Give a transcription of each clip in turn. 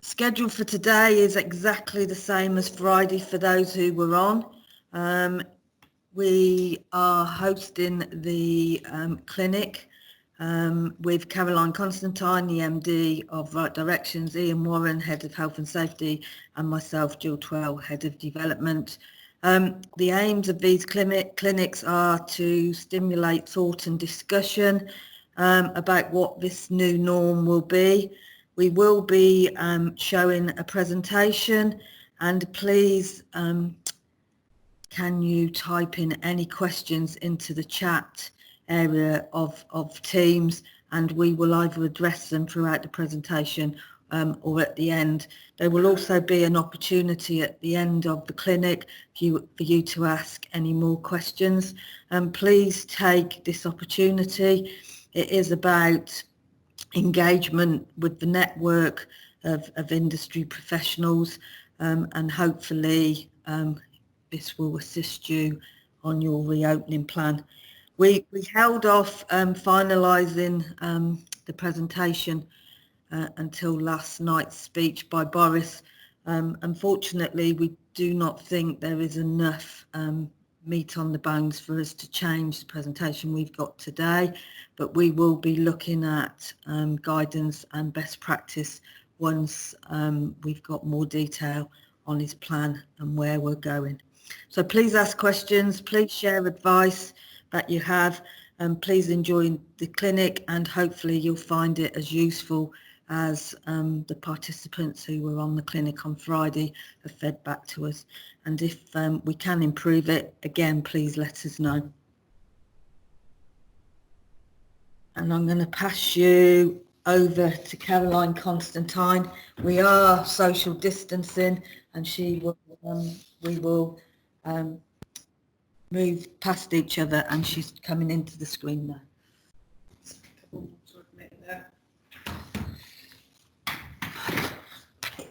Schedule for today is exactly the same as Friday for those who were on. We are hosting the clinic with Caroline Constantine, the MD of Right Directions, Ian Warren, Head of Health and Safety, and myself, Jill Twell, Head of Development. The aims of these clinics are to stimulate thought and discussion about what this new norm will be. We will be showing a presentation, and please can you type in any questions into the chat area of Teams, and we will either address them throughout the presentation or at the end. There will also be an opportunity at the end of the clinic for you to ask any more questions. Please take this opportunity. It is about engagement with the network of industry professionals, and hopefully this will assist you on your reopening plan. We held off finalising the presentation until last night's speech by Boris. Unfortunately, we do not think there is enough meat on the bones for us to change the presentation we've got today, but we will be looking at guidance and best practice once we've got more detail on his plan and where we're going. So please ask questions, please share advice that you have, and please enjoy the clinic, and hopefully you'll find it as useful as the participants who were on the clinic on Friday have fed back to us. And if we can improve it, again, please let us know. And I'm going to pass you over to Caroline Constantine. We are social distancing, and she will, we will move past each other, and she's coming into the screen now.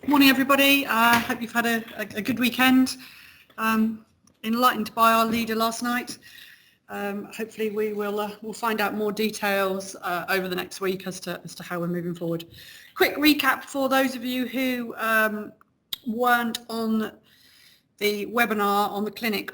Morning, everybody. Hope you've had a good weekend. Enlightened by our leader last night. Hopefully we'll find out more details over the next week as to how we're moving forward. Quick recap for those of you who weren't on the webinar on the clinic.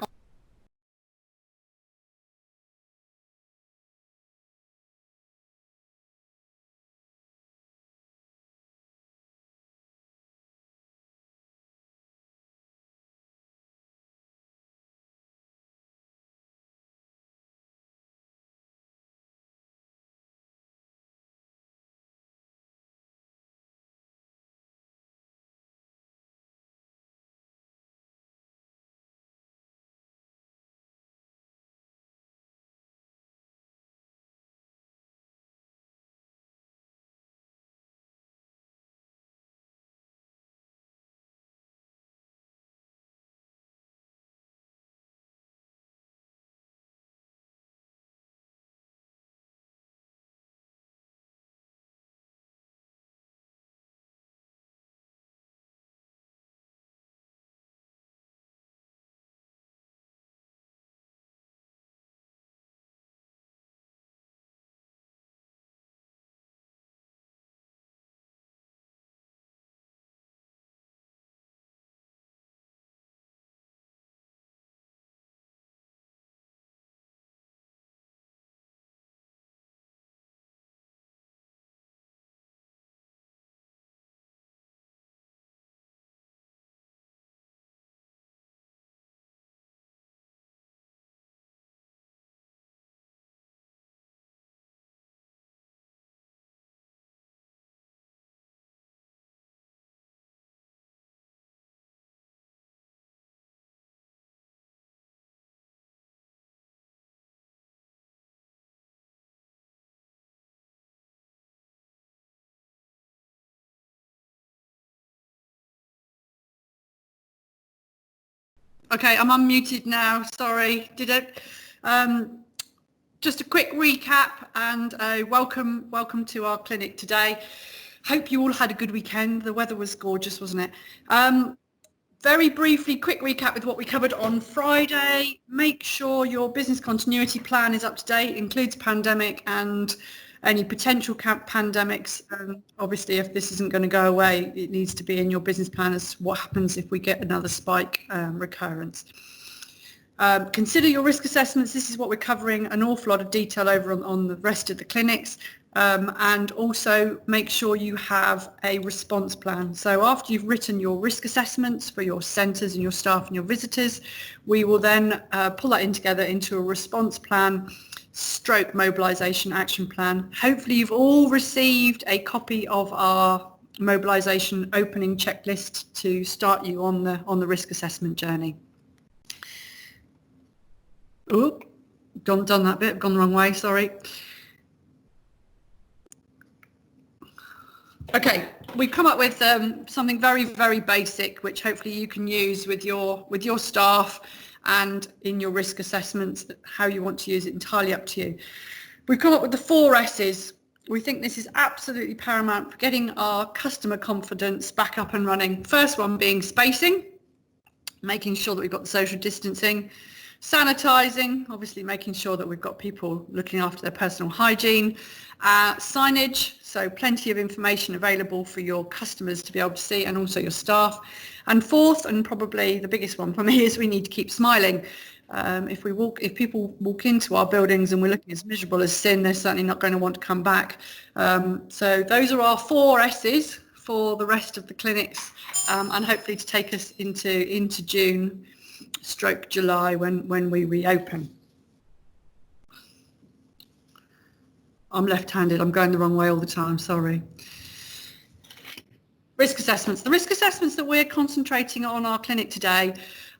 Okay, I'm unmuted now. Sorry. Did it? Just a quick recap and welcome to our clinic today. Hope you all had a good weekend. The weather was gorgeous, wasn't it? Very briefly, quick recap with what we covered on Friday. Make sure your business continuity plan is up to date, includes pandemic and any potential pandemics. Obviously, if this isn't going to go away, it needs to be in your business plan as what happens if we get another spike recurrence. Consider your risk assessments. This is what we're covering an awful lot of detail over on the rest of the clinics. And also make sure you have a response plan. So after you've written your risk assessments for your centres and your staff and your visitors, we will then pull that in together into a response plan stroke mobilisation action plan. Hopefully you've all received a copy of our mobilisation opening checklist to start you on the risk assessment journey. Oh, done that bit, gone the wrong way, sorry. Okay, we've come up with something very, very basic, which hopefully you can use with your staff and in your risk assessments. How you want to use it, entirely up to you. We've come up with the 4 S's. We think this is absolutely paramount for getting our customer confidence back up and running. First one being spacing, making sure that we've got the social distancing. Sanitising, obviously making sure that we've got people looking after their personal hygiene. Signage, so plenty of information available for your customers to be able to see, and also your staff. And fourth, and probably the biggest one for me, is we need to keep smiling. If people walk into our buildings and we're looking as miserable as sin, they're certainly not going to want to come back. So those are our 4 S's for the rest of the clinics, and hopefully to take us into June / July when we reopen. I'm left-handed, I'm going the wrong way all the time, sorry. Risk assessments. The risk assessments that we're concentrating on our clinic today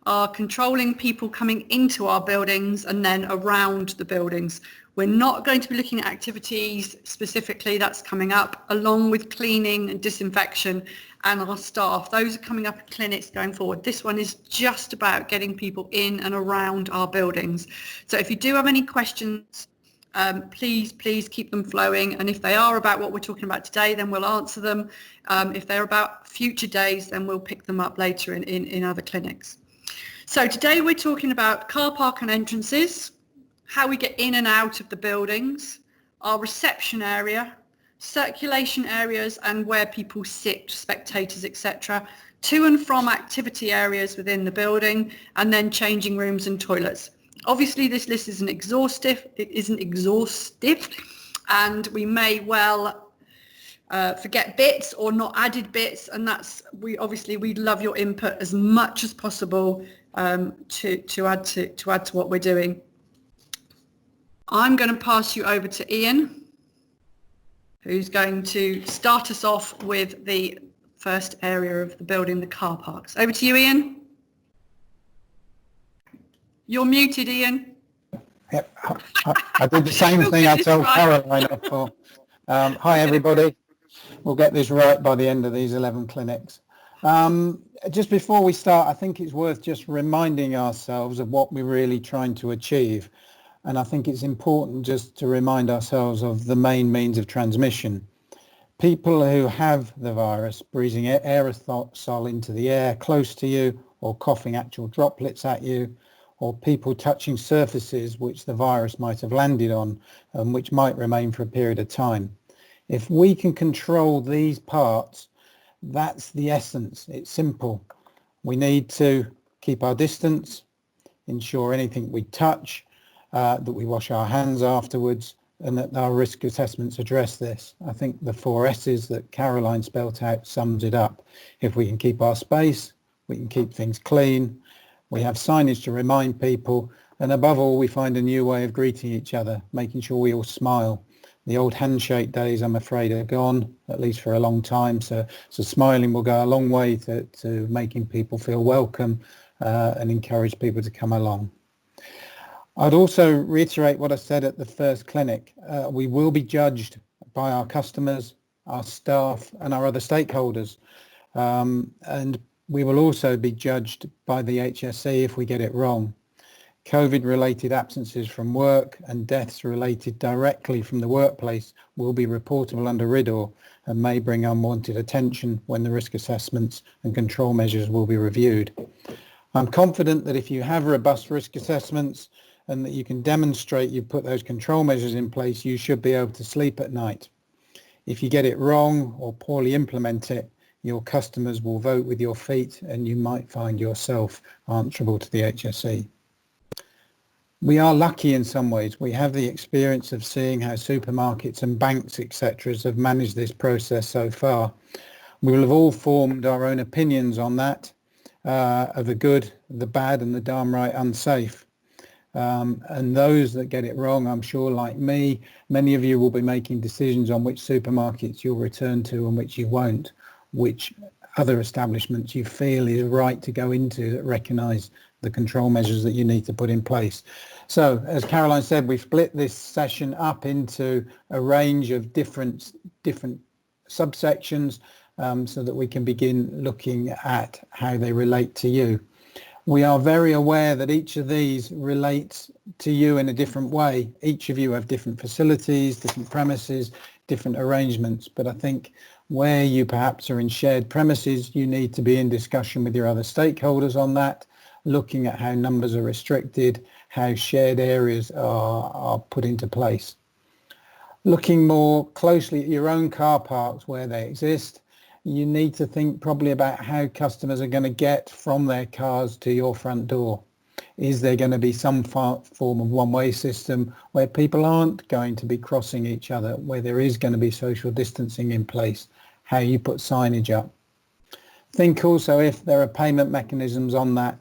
are controlling people coming into our buildings and then around the buildings. We're not going to be looking at activities specifically, that's coming up, along with cleaning and disinfection and our staff. Those are coming up at clinics going forward. This one is just about getting people in and around our buildings. So if you do have any questions, please keep them flowing. And if they are about what we're talking about today, then we'll answer them. If they're about future days, then we'll pick them up later in other clinics. So today we're talking about car park and entrances, how we get in and out of the buildings, our reception area, circulation areas and where people sit, spectators, etc., to and from activity areas within the building, and then changing rooms and toilets. Obviously this list isn't exhaustive, and we may well forget bits or not added bits, and we'd love your input as much as possible to add to what we're doing. I'm going to pass you over to Ian, who's going to start us off with the first area of the building, the car parks. Over to you, Ian. You're muted, Ian. Yep, I did the same thing I told Caroline before. Hi, everybody. We'll get this right by the end of these 11 clinics. Just before we start, I think it's worth just reminding ourselves of what we're really trying to achieve. And I think it's important just to remind ourselves of the main means of transmission. People who have the virus breathing aerosol into the air close to you, or coughing actual droplets at you, or people touching surfaces which the virus might have landed on and which might remain for a period of time. If we can control these parts, that's the essence. It's simple. We need to keep our distance, ensure anything we touch, that we wash our hands afterwards, and that our risk assessments address this. I think the 4 S's that Caroline spelt out sums it up. If we can keep our space, we can keep things clean, we have signage to remind people, and above all, we find a new way of greeting each other, making sure we all smile. The old handshake days, I'm afraid, are gone, at least for a long time, so smiling will go a long way to making people feel welcome and encourage people to come along. I'd also reiterate what I said at the first clinic. We will be judged by our customers, our staff and our other stakeholders. And we will also be judged by the HSE if we get it wrong. COVID-related absences from work and deaths related directly from the workplace will be reportable under RIDDOR and may bring unwanted attention when the risk assessments and control measures will be reviewed. I'm confident that if you have robust risk assessments and that you can demonstrate you put those control measures in place, you should be able to sleep at night. If you get it wrong or poorly implement it, your customers will vote with your feet and you might find yourself answerable to the HSE. We are lucky in some ways. We have the experience of seeing how supermarkets and banks, etc., have managed this process so far. We will have all formed our own opinions on that, of the good, the bad and the darn right unsafe. And those that get it wrong, I'm sure, like me, many of you will be making decisions on which supermarkets you'll return to and which you won't, which other establishments you feel is right to go into that recognise the control measures that you need to put in place. So, as Caroline said, we've split this session up into a range of different subsections so that we can begin looking at how they relate to you. We are very aware that each of these relates to you in a different way. Each of you have different facilities, different premises, different arrangements, but I think where you perhaps are in shared premises, you need to be in discussion with your other stakeholders on that, looking at how numbers are restricted, how shared areas are put into place. Looking more closely at your own car parks where they exist, you need to think probably about how customers are going to get from their cars to your front door. Is there going to be some form of one-way system where people aren't going to be crossing each other, where there is going to be social distancing in place, how you put signage up? Think also if there are payment mechanisms on that.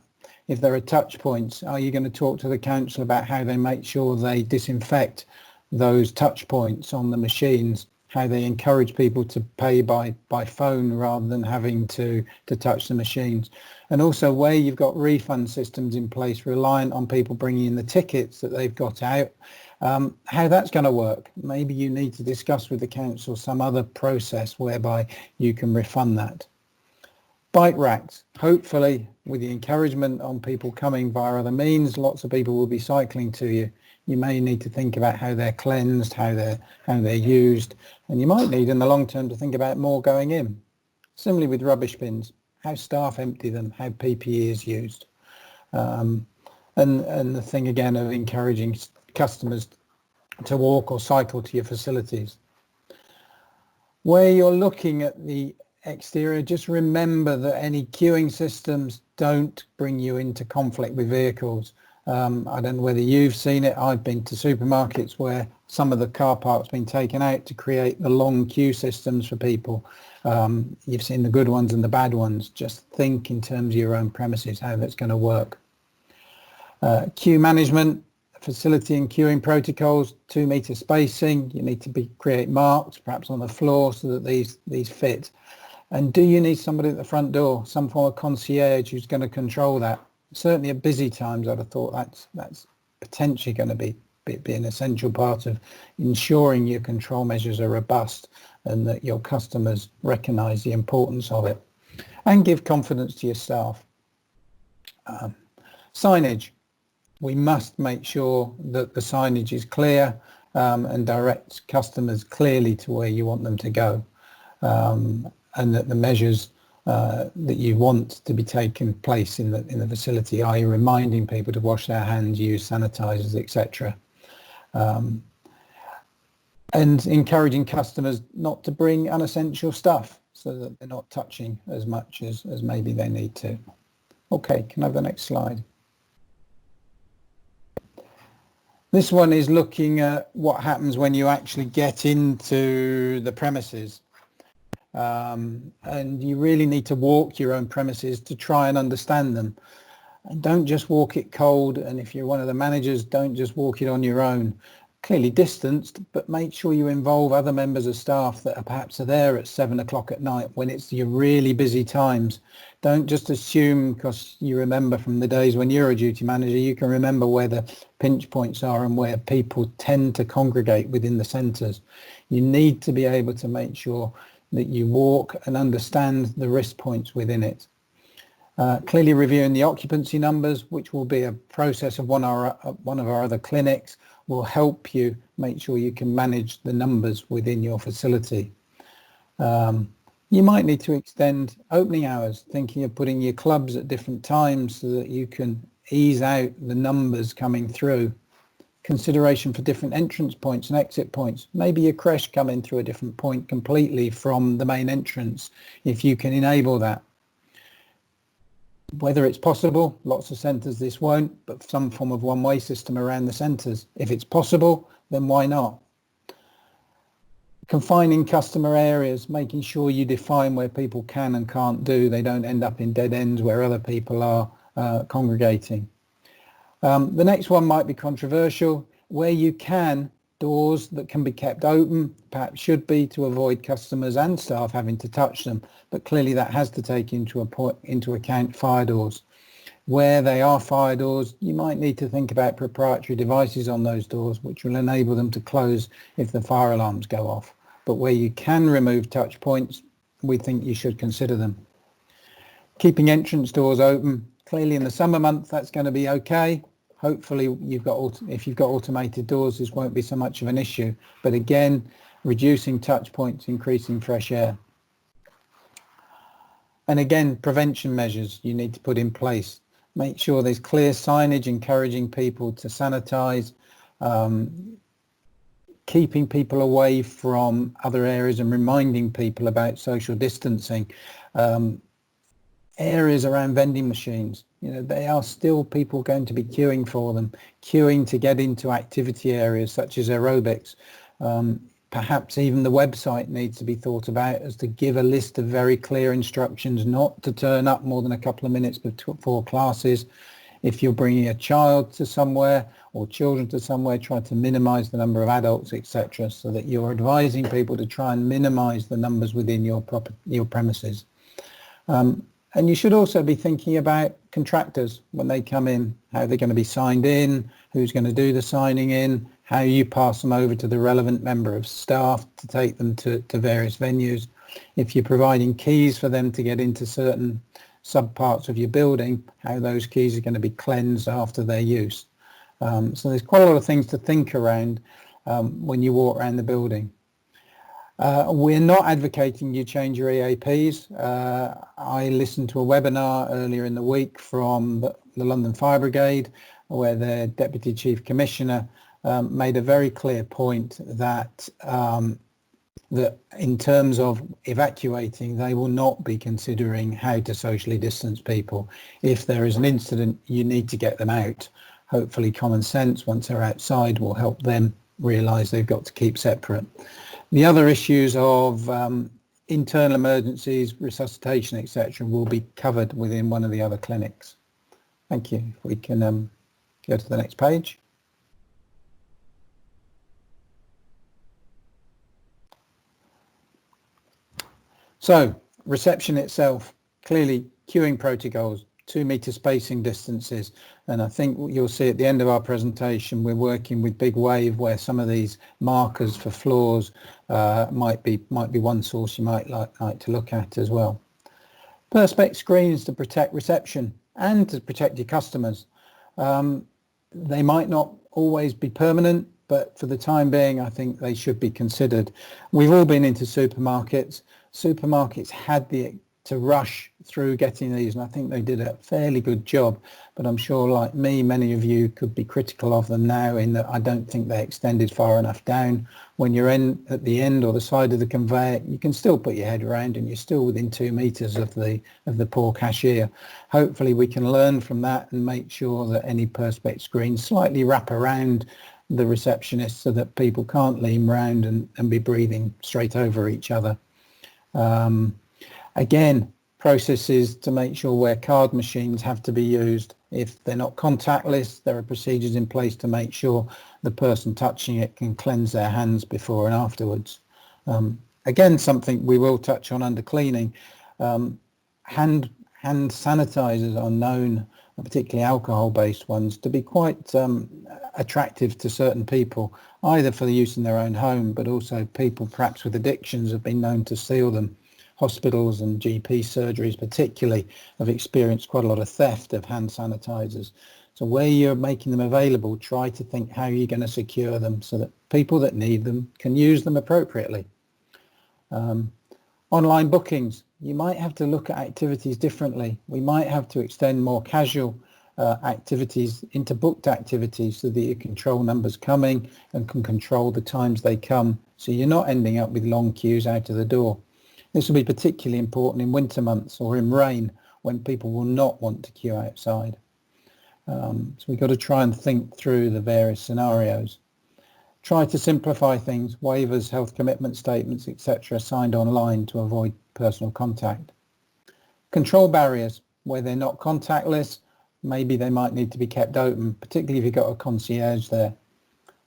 If there are touch points, are you going to talk to the council about how they make sure they disinfect those touch points on the machines, how they encourage people to pay by phone rather than having to touch the machines? And also where you've got refund systems in place reliant on people bringing in the tickets that they've got out, how that's going to work. Maybe you need to discuss with the council some other process whereby you can refund that. Bike racks, hopefully with the encouragement on people coming via other means, lots of people will be cycling to you. You may need to think about how they're cleansed, how they're used, and you might need in the long term to think about more going in. Similarly with rubbish bins, how staff empty them, how PPE is used, and the thing again of encouraging customers to walk or cycle to your facilities. Where you're looking at the exterior, just remember that any queuing systems don't bring you into conflict with vehicles. I don't know whether you've seen it. I've been to supermarkets where some of the car park's been taken out to create the long queue systems for people. You've seen the good ones and the bad ones. Just think in terms of your own premises, how that's going to work. Queue management, facility and queuing protocols, 2 metre spacing. You need to create marks, perhaps on the floor, so that these fit. And do you need somebody at the front door, some form of concierge who's going to control that? Certainly at busy times, I'd have thought that's potentially going to be an essential part of ensuring your control measures are robust and that your customers recognise the importance of it, and give confidence to your staff. Signage. We must make sure that the signage is clear and directs customers clearly to where you want them to go. And that the measures that you want to be taken place in the facility, i.e. reminding people to wash their hands, use sanitizers, etc. And encouraging customers not to bring unessential stuff so that they're not touching as much as maybe they need to. Okay, can I have the next slide? This one is looking at what happens when you actually get into the premises. And you really need to walk your own premises to try and understand them. And don't just walk it cold, and if you're one of the managers, don't just walk it on your own. Clearly distanced, but make sure you involve other members of staff that are perhaps there at 7 o'clock at night when it's your really busy times. Don't just assume, because you remember from the days when you're a duty manager, you can remember where the pinch points are and where people tend to congregate within the centres. You need to be able to make sure that you walk and understand the risk points within it. Clearly reviewing the occupancy numbers, which will be a process of one of our other clinics, will help you make sure you can manage the numbers within your facility. You might need to extend opening hours, thinking of putting your clubs at different times so that you can ease out the numbers coming through. Consideration for different entrance points and exit points. Maybe your creche coming through a different point completely from the main entrance, if you can enable that. Whether it's possible, lots of centres this won't, but some form of one-way system around the centres. If it's possible, then why not? Confining customer areas, making sure you define where people can and can't do. They don't end up in dead ends where other people are congregating. The next one might be controversial. Where you can, doors that can be kept open, perhaps should be, to avoid customers and staff having to touch them. But clearly that has to take into account fire doors. Where they are fire doors, you might need to think about proprietary devices on those doors, which will enable them to close if the fire alarms go off. But where you can remove touch points, we think you should consider them. Keeping entrance doors open, clearly in the summer months that's going to be okay. Hopefully if you've got automated doors, this won't be so much of an issue. But again, reducing touch points, increasing fresh air. And again, prevention measures you need to put in place. Make sure there's clear signage encouraging people to sanitize, keeping people away from other areas and reminding people about social distancing. Areas around vending machines, they are still people going to be queuing for them, queuing to get into activity areas such as aerobics. Perhaps even the website needs to be thought about as to give a list of very clear instructions not to turn up more than a couple of minutes before classes. If you're bringing a child to somewhere or children to somewhere, try to minimize the number of adults, etc., so that you're advising people to try and minimize the numbers within your premises. And you should also be thinking about contractors when they come in, how they're going to be signed in, who's going to do the signing in, how you pass them over to the relevant member of staff to take them to various venues. If you're providing keys for them to get into certain subparts of your building, how those keys are going to be cleansed after their use. So there's quite a lot of things to think around when you walk around the building. We're not advocating you change your EAPs. I listened to a webinar earlier in the week from the London Fire Brigade, where their Deputy Chief Commissioner made a very clear point that that in terms of evacuating, they will not be considering how to socially distance people. If there is an incident, you need to get them out. Hopefully common sense, once they're outside, will help them realise they've got to keep separate. The other issues of internal emergencies, resuscitation, etc., will be covered within one of the other clinics. Thank you. We can go to the next page. So, reception itself, clearly queuing protocols, 2 metre spacing distances, and I think you'll see at the end of our presentation we're working with Big Wave, where some of these markers for floors might be one source you might like to look at as well. Perspex screens to protect reception and to protect your customers. They might not always be permanent, but for the time being I think they should be considered. We've all been into supermarkets. Supermarkets had to rush through getting these, and I think they did a fairly good job, but I'm sure, like me, many of you could be critical of them now, in that I don't think they extended far enough down. When you're in at the end or the side of the conveyor, you can still put your head around and you're still within 2 metres of the poor cashier. Hopefully we can learn from that and make sure that any Perspex screens slightly wrap around the receptionist so that people can't lean round and be breathing straight over each other. Again, processes to make sure where card machines have to be used. If they're not contactless, there are procedures in place to make sure the person touching it can cleanse their hands before and afterwards. Again, something we will touch on under cleaning. Hand sanitizers are known, particularly alcohol-based ones, to be quite attractive to certain people, either for the use in their own home, but also people perhaps with addictions have been known to steal them. Hospitals and GP surgeries particularly have experienced quite a lot of theft of hand sanitizers. So where you're making them available, try to think how you're going to secure them so that people that need them can use them appropriately. Online bookings, you might have to look at activities differently. We might have to extend more casual activities into booked activities so that you control numbers coming and can control the times they come, so you're not ending up with long queues out of the door. This will be particularly important in winter months or in rain when people will not want to queue outside. So we've got to try and think through the various scenarios. Try to simplify things, waivers, health commitment statements, etc. signed online to avoid personal contact. Control barriers, where they're not contactless, maybe they might need to be kept open, particularly if you've got a concierge there.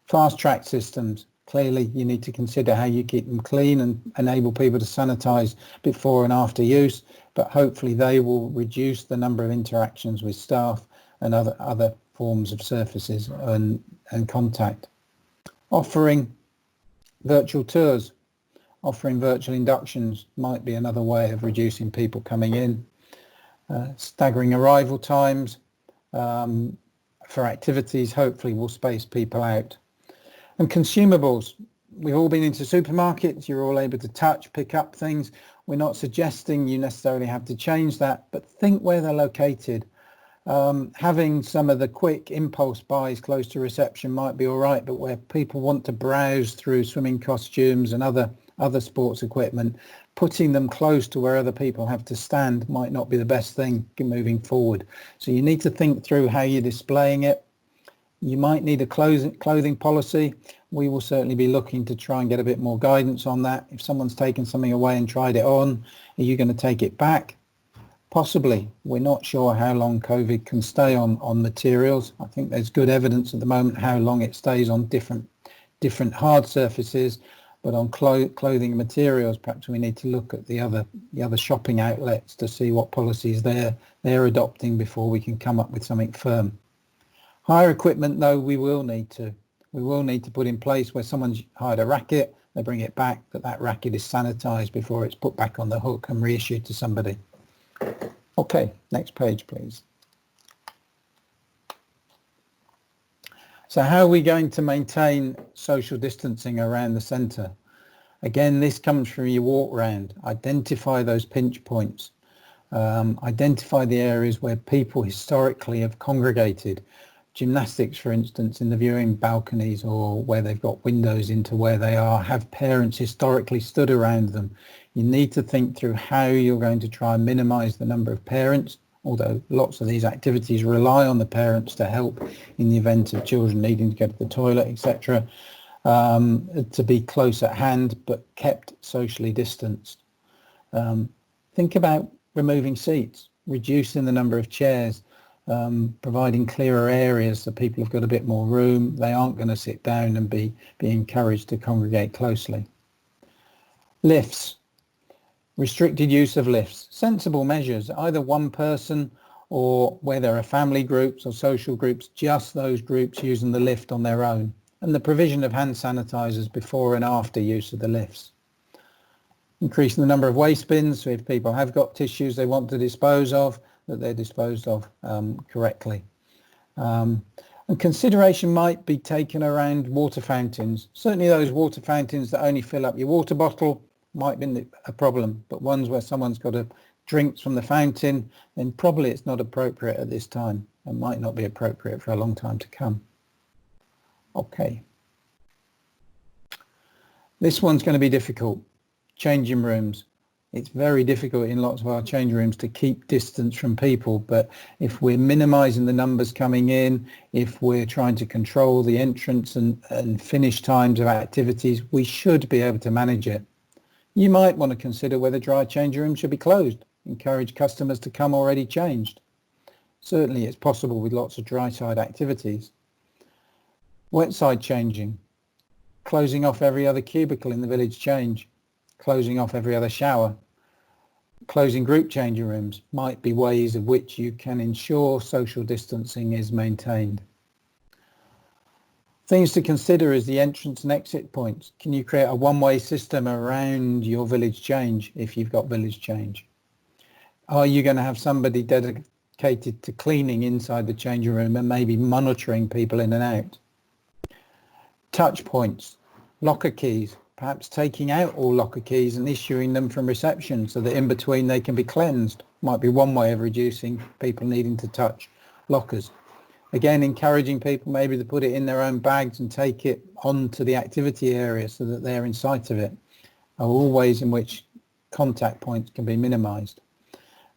Fast track systems, clearly you need to consider how you keep them clean and enable people to sanitize before and after use, but hopefully they will reduce the number of interactions with staff and other forms of surfaces and contact. Offering virtual tours, offering virtual inductions might be another way of reducing people coming in. Staggering arrival times for activities hopefully will space people out. And consumables, we've all been into supermarkets, you're all able to touch, pick up things. We're not suggesting you necessarily have to change that, but think where they're located. Having some of the quick impulse buys close to reception might be all right, but where people want to browse through swimming costumes and other sports equipment, putting them close to where other people have to stand might not be the best thing moving forward. So you need to think through how you're displaying it. You might need a clothing policy. We will certainly be looking to try and get a bit more guidance on that. If someone's taken something away and tried it on, are you going to take it back? Possibly. We're not sure how long COVID can stay on materials. I think there's good evidence at the moment how long it stays on different hard surfaces, but on clothing and materials, perhaps we need to look at the other shopping outlets to see what policies they're adopting before we can come up with something firm. Hire equipment, though, we will need to put in place where someone's hired a racket, they bring it back, that racket is sanitized before it's put back on the hook and reissued to somebody. Okay, next page, please. So how are we going to maintain social distancing around the centre? Again, this comes from your walk round. Identify those pinch points. Identify the areas where people historically have congregated. Gymnastics, for instance, in the viewing balconies or where they've got windows into where they are, have parents historically stood around them. You need to think through how you're going to try and minimise the number of parents, although lots of these activities rely on the parents to help in the event of children needing to go to the toilet, etc., to be close at hand but kept socially distanced. Think about removing seats, reducing the number of chairs, providing clearer areas so people have got a bit more room. They aren't going to sit down and be encouraged to congregate closely. Lifts. Restricted use of lifts. Sensible measures, either one person or where there are family groups or social groups, just those groups using the lift on their own. And the provision of hand sanitizers before and after use of the lifts. Increasing the number of waste bins, so if people have got tissues they want to dispose of, that they're disposed of correctly. And consideration might be taken around water fountains. Certainly those water fountains that only fill up your water bottle might be a problem, but ones where someone's got a drinks from the fountain, then probably it's not appropriate at this time and might not be appropriate for a long time to come. Okay. This one's going to be difficult. Changing rooms. It's very difficult in lots of our changing rooms to keep distance from people, but if we're minimising the numbers coming in, if we're trying to control the entrance and finish times of activities, we should be able to manage it. You might want to consider whether dry changing rooms should be closed. Encourage customers to come already changed. Certainly it's possible with lots of dry side activities. Wet side changing. Closing off every other cubicle in the village change. Closing off every other shower. Closing group changing rooms might be ways of which you can ensure social distancing is maintained. Things to consider is the entrance and exit points. Can you create a one-way system around your village change if you've got village change? Are you going to have somebody dedicated to cleaning inside the changing room and maybe monitoring people in and out? Touch points, locker keys, perhaps taking out all locker keys and issuing them from reception so that in between they can be cleansed. Might be one way of reducing people needing to touch lockers. Again, encouraging people maybe to put it in their own bags and take it onto the activity area so that they're in sight of it, are all ways in which contact points can be minimised.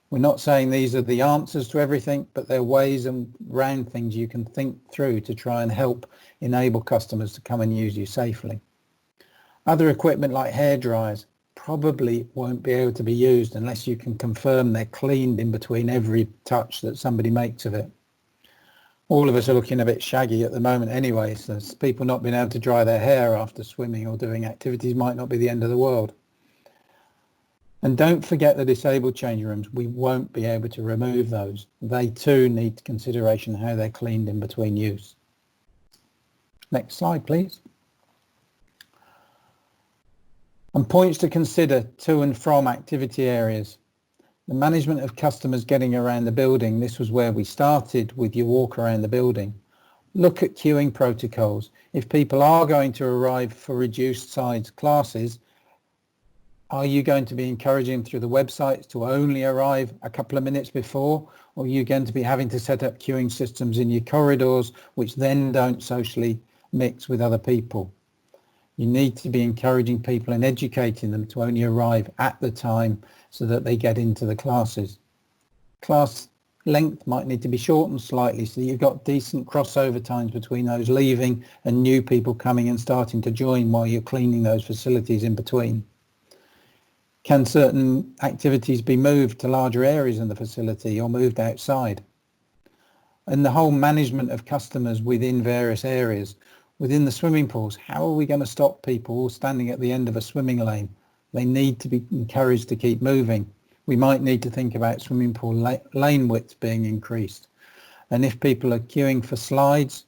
We're not saying these are the answers to everything, but they're ways and round things you can think through to try and help enable customers to come and use you safely. Other equipment like hairdryers probably won't be able to be used unless you can confirm they're cleaned in between every touch that somebody makes of it. All of us are looking a bit shaggy at the moment anyway, so people not being able to dry their hair after swimming or doing activities might not be the end of the world. And don't forget the disabled change rooms. We won't be able to remove those. They too need consideration how they're cleaned in between use. Next slide, please. And points to consider to and from activity areas. The management of customers getting around the building. This was where we started with your walk around the building. Look at queuing protocols. If people are going to arrive for reduced size classes, are you going to be encouraging them through the websites to only arrive a couple of minutes before, or are you going to be having to set up queuing systems in your corridors which then don't socially mix with other people? You need to be encouraging people and educating them to only arrive at the time so that they get into the classes. Class length might need to be shortened slightly so that you've got decent crossover times between those leaving and new people coming and starting to join while you're cleaning those facilities in between. Can certain activities be moved to larger areas in the facility or moved outside? And the whole management of customers within various areas. Within the swimming pools, how are we going to stop people all standing at the end of a swimming lane? They need to be encouraged to keep moving. We might need to think about swimming pool lane width being increased. And if people are queuing for slides,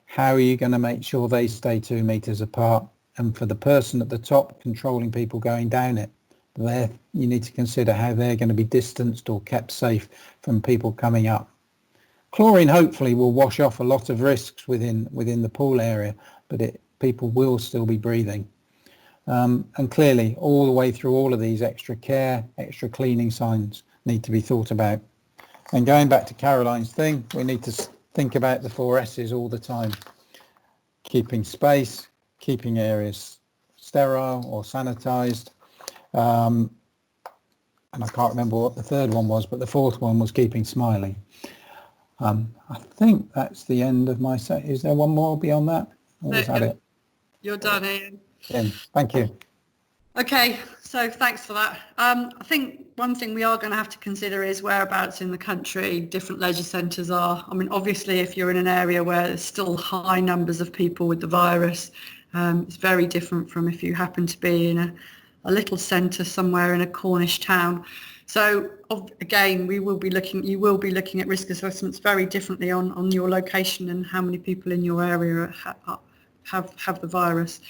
how are you going to make sure they stay 2 meters apart? And for the person at the top controlling people going down it, there you need to consider how they're going to be distanced or kept safe from people coming up. Chlorine hopefully will wash off a lot of risks within the pool area, but people will still be breathing. And clearly all the way through all of these extra care, extra cleaning signs need to be thought about. And going back to Caroline's thing, we need to think about the 4 S's all the time. Keeping space, keeping areas sterile or sanitized. And I can't remember what the third one was, but the fourth one was keeping smiling. I think that's the end of my set. Is there one more beyond that? Or is that it? You're done, Ian. Ian, thank you. Okay, so thanks for that. I think one thing we are going to have to consider is whereabouts in the country different leisure centres are. I mean, obviously, if you're in an area where there's still high numbers of people with the virus, it's very different from if you happen to be in a little centre somewhere in a Cornish town. So again, you will be looking at risk assessments very differently on your location and how many people in your area have the virus.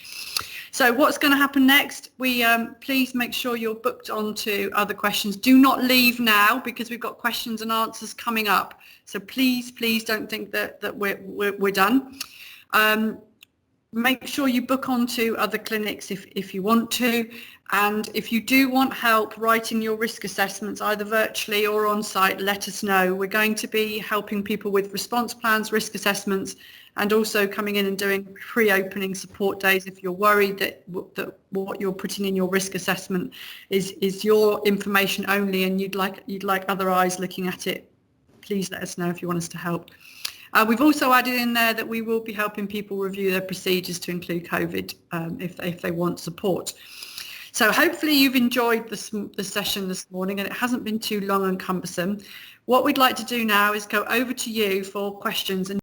So what's going to happen next? Please make sure you're booked on to other questions. Do not leave now because we've got questions and answers coming up. So please don't think that we're done. Make sure you book onto other clinics if you want to. And if you do want help writing your risk assessments, either virtually or on site, let us know. We're going to be helping people with response plans, risk assessments, and also coming in and doing pre-opening support days. If you're worried that what you're putting in your risk assessment is your information only and you'd like other eyes looking at it, please let us know if you want us to help. We've also added in there that we will be helping people review their procedures to include COVID if they want support. So hopefully you've enjoyed the session this morning and it hasn't been too long and cumbersome. What we'd like to do now is go over to you for questions and